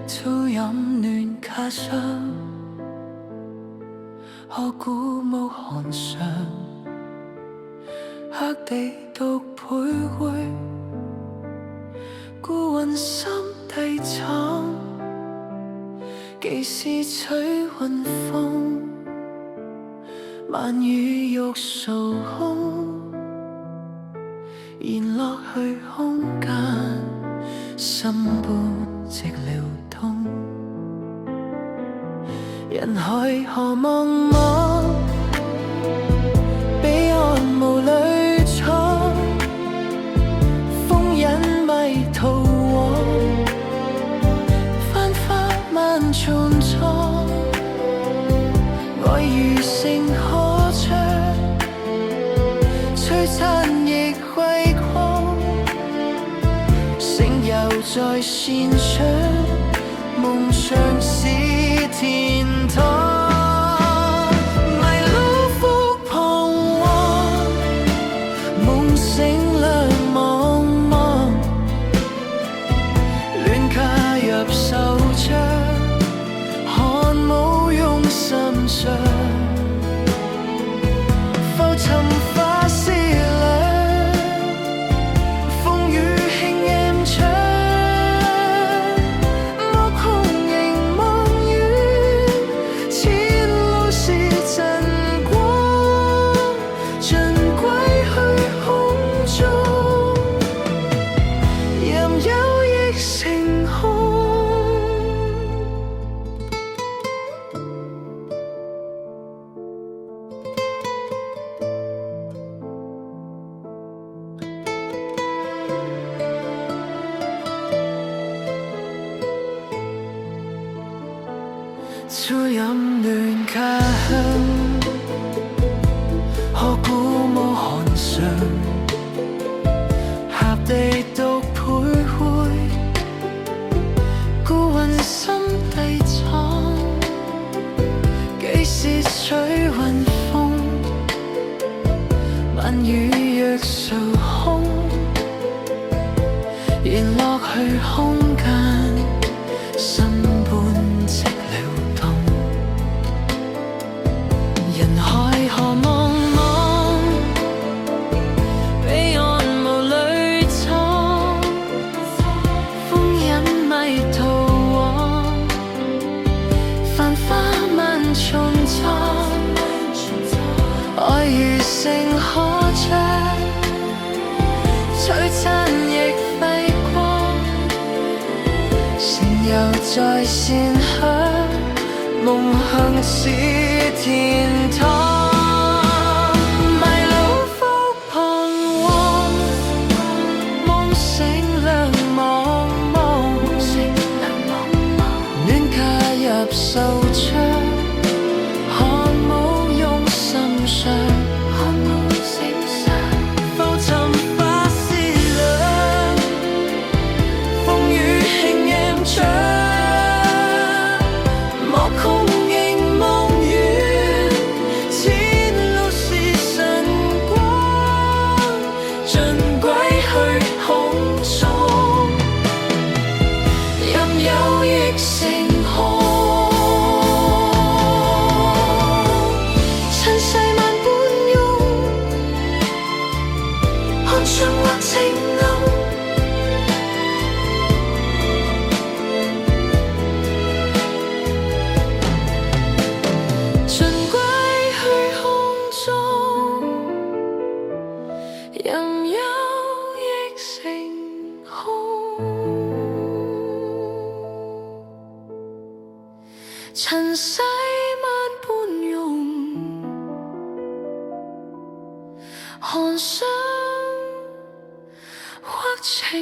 噪音亂卡傷，可鼓舞寒上，黑地獨徘徊，孤魂心低慘，幾時吹雲風，晚雨欲掃空，延落去空間，心般直流通。人海何茫茫，彼岸無淚闖，風引迷途往，繁花萬重裝，愛如星可唱，璀璨亦輝煌，星遊在線上，夢想是天堂。浮沉花思量，風雨輕吟唱，莫空凝望遠，前路是真光，盡歸去空中，任有亦成空。噪音亂卡響，可鼓舞寒上，合地獨徘徊，孤魂心低慘，幾時吹雲風，晚雨若掃空，延落去空間，心般直流動。人海何茫茫，彼岸無淚闖，風引迷途往，繁花萬重裝，愛如星可唱，璀璨亦輝光，星遊在線響，夢想是天堂。迷路復彷徨，夢醒兩茫茫，戀卡入手槍，寒霧湧心上，浮沉花思量，風雨輕吟唱，莫空凝望遠，前路是晨光，盡歸去空中，任有亦成空。塵世萬般湧，看盡或情濃，盡歸去空中，任有亦成空。塵世萬般湧，看傷或情